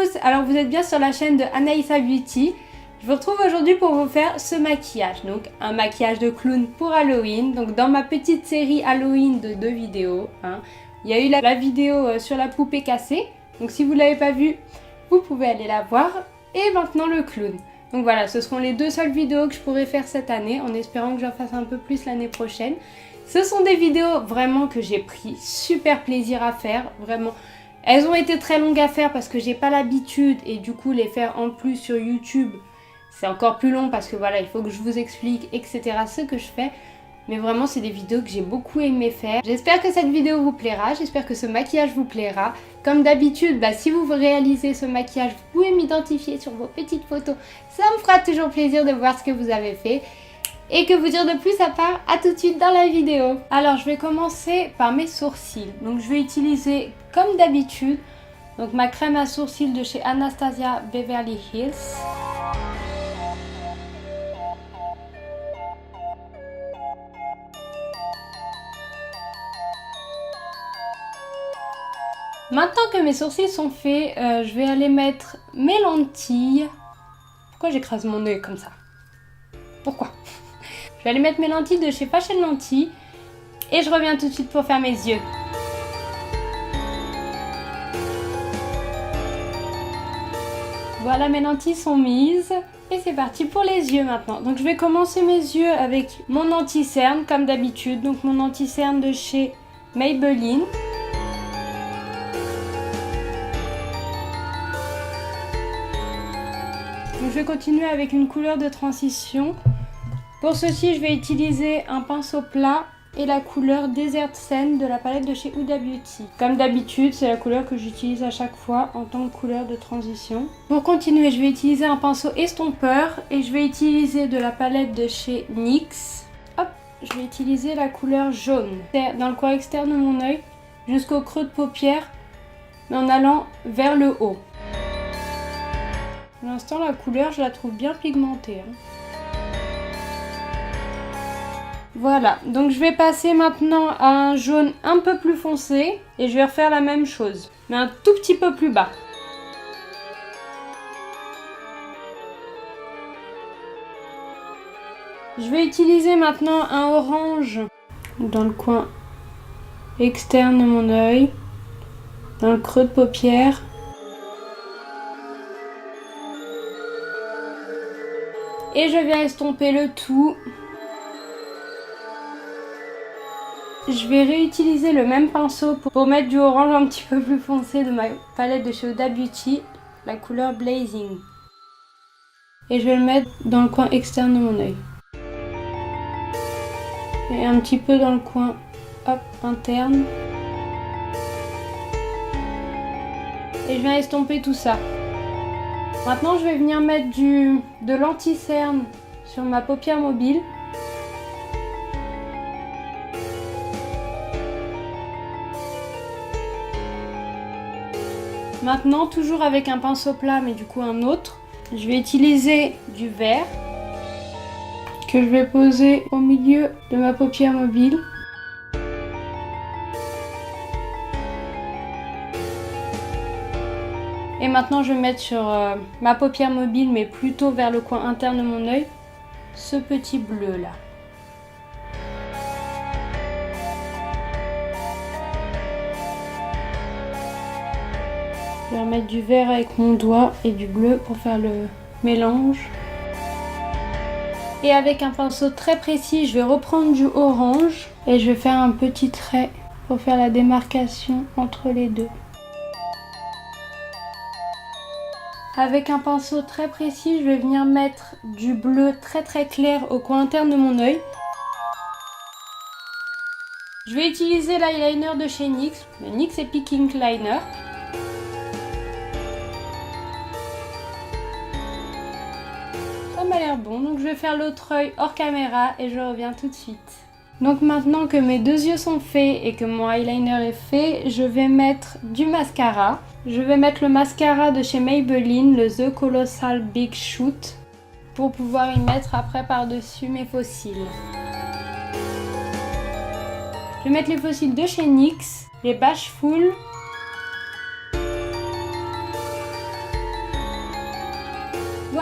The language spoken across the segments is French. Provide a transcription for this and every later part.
tous, alors vous êtes bien sur la chaîne de Anaïssa Beauty. Je vous retrouve aujourd'hui pour vous faire ce maquillage, donc un maquillage de clown pour Halloween. Donc dans ma petite série Halloween de 2 vidéos, il y a eu la vidéo sur la poupée cassée. Donc si vous ne l'avez pas vue, vous pouvez aller la voir. Et maintenant le clown. Donc voilà, ce seront les 2 seules vidéos que je pourrai faire cette année, en espérant que j'en fasse un peu plus l'année prochaine. Ce sont des vidéos vraiment que j'ai pris super plaisir à faire, vraiment. Elles ont été très longues à faire parce que j'ai pas l'habitude et du coup les faire en plus sur YouTube, c'est encore plus long parce que voilà, il faut que je vous explique, etc. ce que je fais. Mais vraiment, c'est des vidéos que j'ai beaucoup aimé faire. J'espère que cette vidéo vous plaira, j'espère que ce maquillage vous plaira. Comme d'habitude, si vous réalisez ce maquillage, vous pouvez m'identifier sur vos petites photos. Ça me fera toujours plaisir de voir ce que vous avez fait. Et que vous dire de plus à part, à tout de suite dans la vidéo. Alors, je vais commencer par mes sourcils. Donc, je vais utiliser, comme d'habitude, donc ma crème à sourcils de chez Anastasia Beverly Hills. Maintenant que mes sourcils sont faits, je vais aller mettre mes lentilles. Pourquoi j'écrase mon œil comme ça? Pourquoi? Je vais aller mettre mes lentilles de chez Fashion Lentilles et je reviens tout de suite pour faire mes yeux. Voilà, mes lentilles sont mises et c'est parti pour les yeux maintenant. Donc je vais commencer mes yeux avec mon anti-cerne comme d'habitude. Donc mon anti-cerne de chez Maybelline. Donc, je vais continuer avec une couleur de transition. Pour ceci, je vais utiliser un pinceau plat et la couleur Desert Sand de la palette de chez Huda Beauty. Comme d'habitude, c'est la couleur que j'utilise à chaque fois en tant que couleur de transition. Pour continuer, je vais utiliser un pinceau estompeur et je vais utiliser de la palette de chez NYX. Hop, je vais utiliser la couleur jaune dans le coin externe de mon œil jusqu'au creux de paupière, mais en allant vers le haut. Pour l'instant, la couleur, je la trouve bien pigmentée. Voilà, donc je vais passer maintenant à un jaune un peu plus foncé et je vais refaire la même chose, mais un tout petit peu plus bas. Je vais utiliser maintenant un orange dans le coin externe de mon œil, dans le creux de paupière. Et je viens estomper le tout. Je vais réutiliser le même pinceau pour mettre du orange un petit peu plus foncé de ma palette de chez Huda Beauty, la couleur Blazing. Et je vais le mettre dans le coin externe de mon œil. Et un petit peu dans le coin interne. Et je viens estomper tout ça. Maintenant, je vais venir mettre de l'anti-cerne sur ma paupière mobile. Maintenant, toujours avec un pinceau plat, mais du coup un autre, je vais utiliser du vert que je vais poser au milieu de ma paupière mobile. Et maintenant, je vais mettre sur ma paupière mobile, mais plutôt vers le coin interne de mon œil, ce petit bleu là. Je vais mettre du vert avec mon doigt et du bleu pour faire le mélange. Et avec un pinceau très précis, je vais reprendre du orange et je vais faire un petit trait pour faire la démarcation entre les deux. Avec un pinceau très précis, je vais venir mettre du bleu très clair au coin interne de mon œil. Je vais utiliser l'eyeliner de chez NYX, le NYX Epic Ink Liner. Ça m'a l'air bon, donc je vais faire l'autre œil hors caméra et je reviens tout de suite. Donc maintenant que mes 2 yeux sont faits et que mon eyeliner est fait, je vais mettre du mascara. Je vais mettre le mascara de chez Maybelline, le The Colossal Big Shoot, pour pouvoir y mettre après par-dessus mes faux cils. Je vais mettre les faux cils de chez NYX, les Bashful.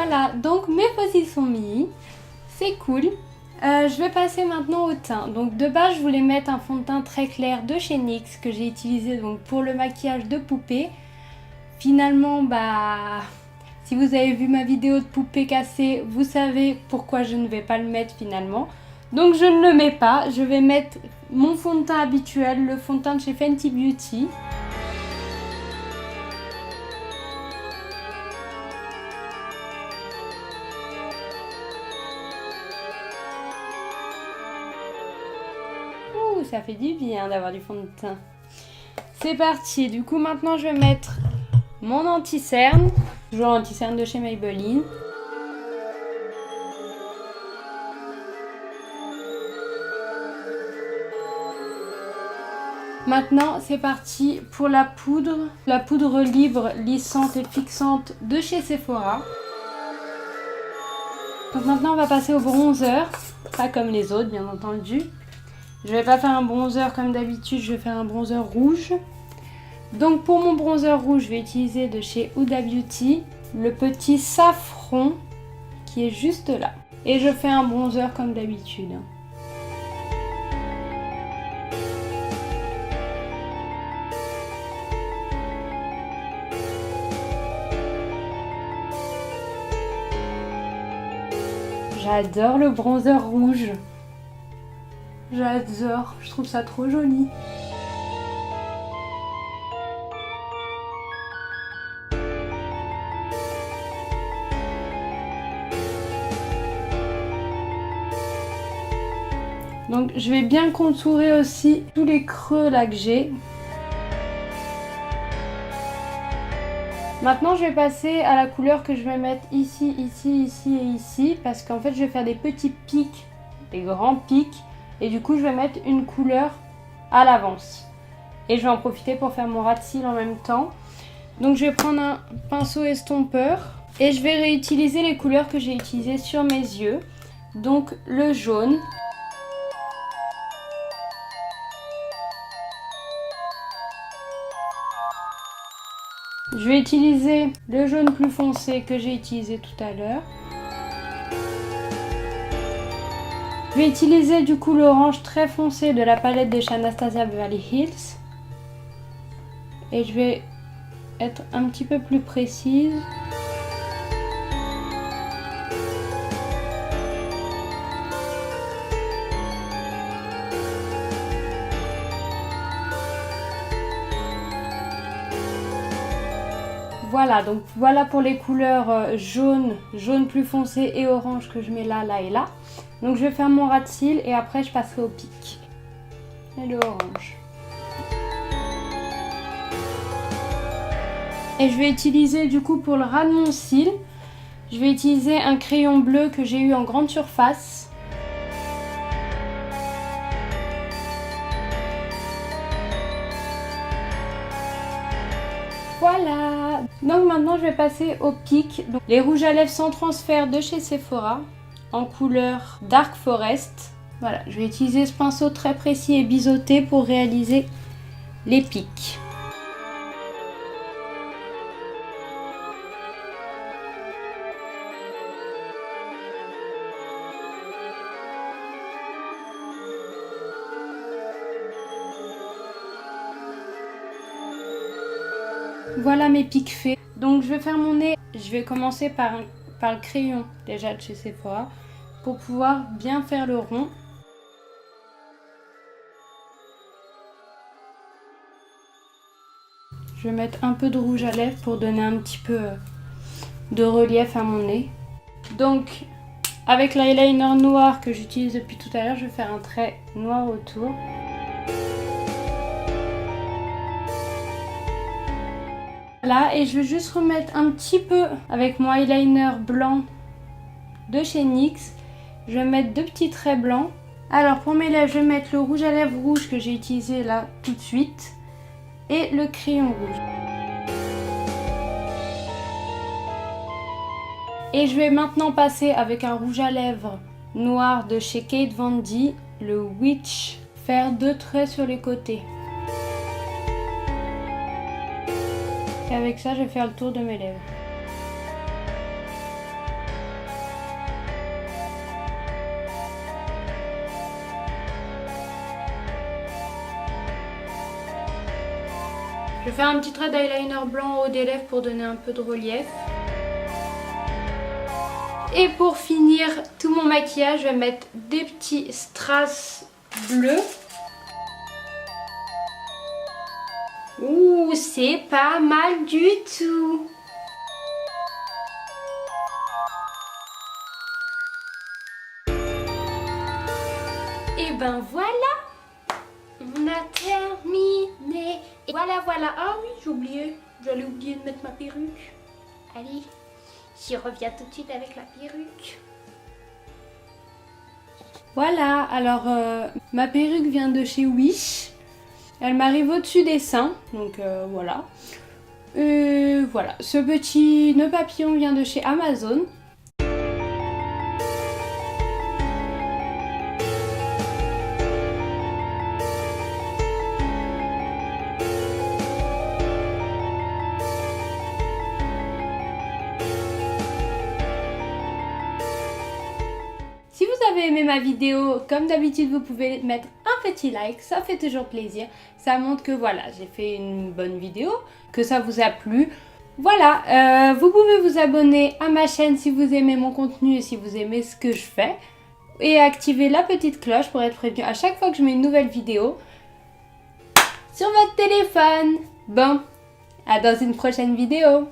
Voilà, donc mes faux sont mis. C'est cool. Je vais passer maintenant au teint. Donc de base, je voulais mettre un fond de teint très clair de chez NYX que j'ai utilisé donc pour le maquillage de poupée. Finalement, si vous avez vu ma vidéo de poupée cassée, vous savez pourquoi je ne vais pas le mettre finalement. Donc je ne le mets pas. Je vais mettre mon fond de teint habituel, le fond de teint de chez Fenty Beauty. Ça fait du bien d'avoir du fond de teint. C'est parti, du coup maintenant je vais mettre mon anti-cerne, toujours l'anti-cerne de chez Maybelline. Maintenant c'est parti pour la poudre libre, lissante et fixante de chez Sephora. Donc maintenant on va passer au bronzer, pas comme les autres bien entendu. Je vais pas faire un bronzer comme d'habitude, je vais faire un bronzer rouge. Donc pour mon bronzer rouge, je vais utiliser de chez Huda Beauty le petit safran qui est juste là. Et je fais un bronzer comme d'habitude. J'adore le bronzer rouge. J'adore, je trouve ça trop joli. Donc je vais bien contourer aussi tous les creux là que j'ai. Maintenant je vais passer à la couleur que je vais mettre ici, ici, ici et ici. Parce qu'en fait je vais faire des petits pics, des grands pics. Et du coup je vais mettre une couleur à l'avance. Et je vais en profiter pour faire mon ras de cils en même temps. Donc je vais prendre un pinceau estompeur. Et je vais réutiliser les couleurs que j'ai utilisées sur mes yeux. Donc le jaune. Je vais utiliser le jaune plus foncé que j'ai utilisé tout à l'heure. Je vais utiliser du coup l'orange très foncé de la palette de chez Anastasia Beverly Hills. Et je vais être un petit peu plus précise. Voilà, donc voilà pour les couleurs jaune, jaune plus foncé et orange que je mets là, là et là. Donc je vais faire mon ras de cils et après je passerai au pic. Et le orange. Et je vais utiliser du coup pour le ras de mon cil, je vais utiliser un crayon bleu que j'ai eu en grande surface. Voilà. Donc maintenant je vais passer au pic. Donc, les rouges à lèvres sans transfert de chez Sephora en couleur Dark Forest. Voilà, je vais utiliser ce pinceau très précis et biseauté pour réaliser les pics. Voilà mes pics faits. Donc je vais faire mon nez. Je vais commencer par le crayon déjà de chez Sephora pour pouvoir bien faire le rond. Je vais mettre un peu de rouge à lèvres pour donner un petit peu de relief à mon nez. Donc avec l'eyeliner noir que j'utilise depuis tout à l'heure, je vais faire un trait noir autour. Voilà, et je vais juste remettre un petit peu avec mon eyeliner blanc de chez NYX. Je vais mettre deux petits traits blancs. Alors pour mes lèvres, je vais mettre le rouge à lèvres rouge que j'ai utilisé là tout de suite. Et le crayon rouge. Et je vais maintenant passer avec un rouge à lèvres noir de chez Kate Von D, le Witch. Faire deux traits sur les côtés. Et avec ça, je vais faire le tour de mes lèvres. Je vais faire un petit trait d'eyeliner blanc au haut des lèvres pour donner un peu de relief. Et pour finir tout mon maquillage, je vais mettre des petits strass bleus. Ouh, c'est pas mal du tout. Et ben voilà, on a terminé. Et voilà. Ah oui, j'allais oublier de mettre ma perruque. Allez, j'y reviens tout de suite avec la perruque. Voilà, alors ma perruque vient de chez Wish. Elle m'arrive au-dessus des seins, donc voilà. Voilà, ce petit nœud papillon vient de chez Amazon. Si vous avez aimé ma vidéo, comme d'habitude, vous pouvez mettre un petit like, ça fait toujours plaisir. Ça montre que voilà, j'ai fait une bonne vidéo, que ça vous a plu. Voilà, vous pouvez vous abonner à ma chaîne si vous aimez mon contenu et si vous aimez ce que je fais. Et activer la petite cloche pour être prévenu à chaque fois que je mets une nouvelle vidéo sur votre téléphone. Bon, à dans une prochaine vidéo.